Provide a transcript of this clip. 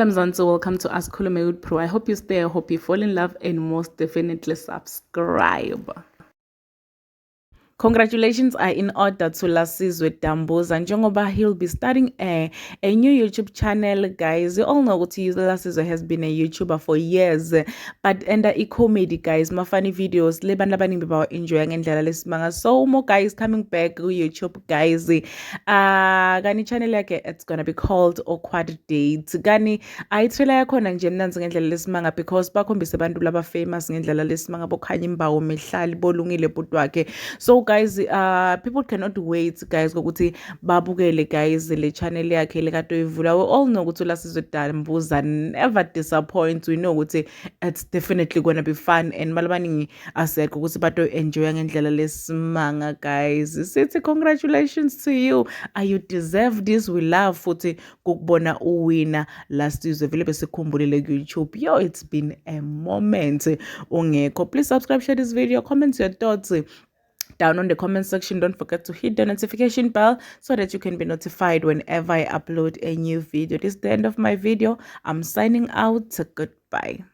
Hello Mzansi, welcome to Ask Khulume with Pro. I hope you stay, I hope you fall in love, and most definitely subscribe. Congratulations are in order to LaSizwe Dambuza njengoba he'll be starting a new YouTube channel, guys. You all know what LaSizwe has been a YouTuber for years, but under comedy, guys, funny videos le bantu abaningi bawa-enjoya ngendlela lesimanga. So more guys coming back to YouTube, guys. Gani channel yakhe, it's gonna be called Awkward Dates. Gani ayithwela yakhona nje mnanzi ngendlela lesimanga because bakhombise abantu laba famous ngendlela lesimanga bokhanya imbawo mehlali bolungile bhuti wakhe. So guys, people cannot wait, guys, ukuthi babukele, guys, le channel yakhe lekatoyivula. We all know ukuthi LaSizwe Dambuza never disappoints. We know ukuthi it's definitely gonna be fun, and malabaningi asek ukuthi bato enjoy ngendlela lesimanga, guys. Sithi congratulations to you. You deserve this. We love futhi kukubona uwina LaSizwe vele besikhumbulile ku YouTube. Yo, it's been a moment ungekho. Please subscribe, share this video, comment your thoughts down on the comment section. Don't forget to hit the notification bell so that you can be notified whenever I upload a new video. This is the end of my video. I'm signing out. Goodbye.